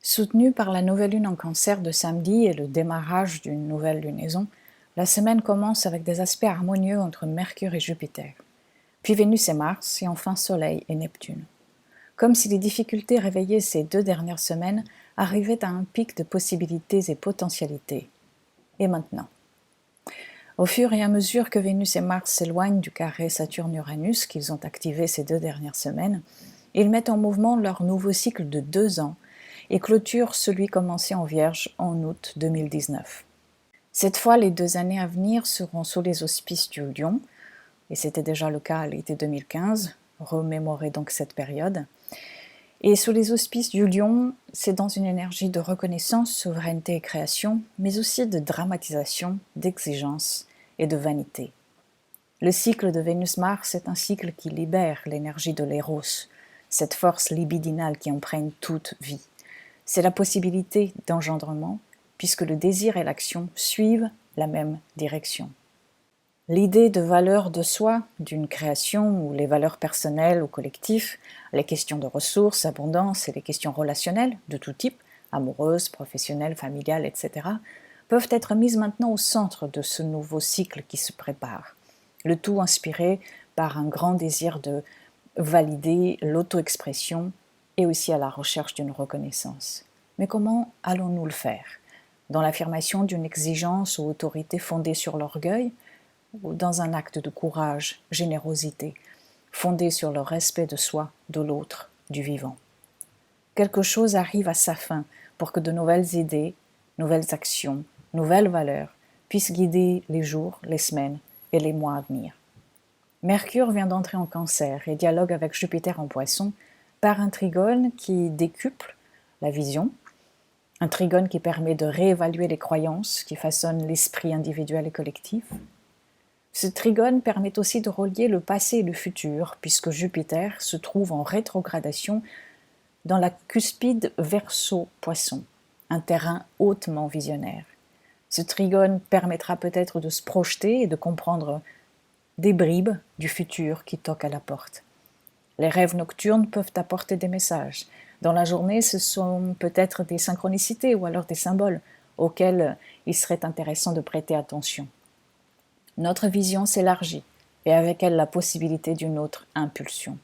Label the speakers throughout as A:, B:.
A: Soutenue par la nouvelle lune en Cancer de samedi et le démarrage d'une nouvelle lunaison, la semaine commence avec des aspects harmonieux entre Mercure et Jupiter, puis Vénus et Mars, et enfin Soleil et Neptune. Comme si les difficultés réveillées ces 2 dernières semaines arrivaient à un pic de possibilités et potentialités. Et maintenant? Au fur et à mesure que Vénus et Mars s'éloignent du carré Saturne-Uranus qu'ils ont activé ces 2 dernières semaines, ils mettent en mouvement leur nouveau cycle de 2 ans et clôturent celui commencé en Vierge en août 2019. Cette fois, les 2 années à venir seront sous les auspices du Lion, et c'était déjà le cas à l'été 2015, remémorez donc cette période. Et sous les auspices du Lion, c'est dans une énergie de reconnaissance, souveraineté et création, mais aussi de dramatisation, d'exigence et de vanité. Le cycle de Vénus-Mars est un cycle qui libère l'énergie de l'éros, cette force libidinale qui imprègne toute vie. C'est la possibilité d'engendrement, puisque le désir et l'action suivent la même direction. L'idée de valeur de soi, d'une création, ou les valeurs personnelles ou collectives, les questions de ressources, abondance et les questions relationnelles de tout type, amoureuses, professionnelles, familiales, etc., peuvent être mises maintenant au centre de ce nouveau cycle qui se prépare. Le tout inspiré par un grand désir de valider l'auto-expression et aussi à la recherche d'une reconnaissance. Mais comment allons-nous le faire? Dans l'affirmation d'une exigence ou autorité fondée sur l'orgueil, ou dans un acte de courage, générosité, fondé sur le respect de soi, de l'autre, du vivant? Quelque chose arrive à sa fin pour que de nouvelles idées, nouvelles actions, nouvelles valeurs puissent guider les jours, les semaines et les mois à venir. Mercure vient d'entrer en Cancer et dialogue avec Jupiter en Poisson par un trigone qui décuple la vision, un trigone qui permet de réévaluer les croyances qui façonnent l'esprit individuel et collectif. Ce trigone permet aussi de relier le passé et le futur, puisque Jupiter se trouve en rétrogradation dans la cuspide Verseau-Poisson, un terrain hautement visionnaire. Ce trigone permettra peut-être de se projeter et de comprendre des bribes du futur qui toquent à la porte. Les rêves nocturnes peuvent apporter des messages. Dans la journée, ce sont peut-être des synchronicités ou alors des symboles auxquels il serait intéressant de prêter attention. Notre vision s'élargit et avec elle la possibilité d'une autre impulsion.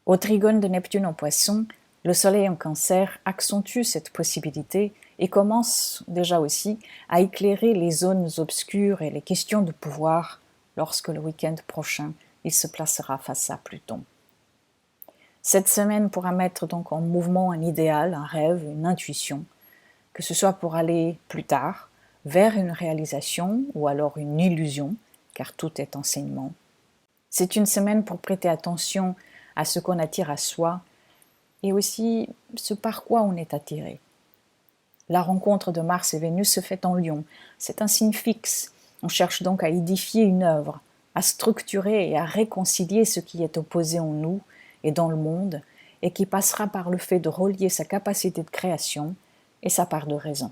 A: Au trigone de Neptune en Poisson, le Soleil en Cancer accentue cette possibilité et commence déjà aussi à éclairer les zones obscures et les questions de pouvoir lorsque le week-end prochain il se placera face à Pluton. Cette semaine pourra mettre donc en mouvement un idéal, un rêve, une intuition, que ce soit pour aller plus tard vers une réalisation ou alors une illusion, car tout est enseignement. C'est une semaine pour prêter attention à ce qu'on attire à soi et aussi ce par quoi on est attiré. La rencontre de Mars et Vénus se fait en Lion, c'est un signe fixe. On cherche donc à édifier une œuvre, à structurer et à réconcilier ce qui est opposé en nous et dans le monde, et qui passera par le fait de relier sa capacité de création et sa part de raison.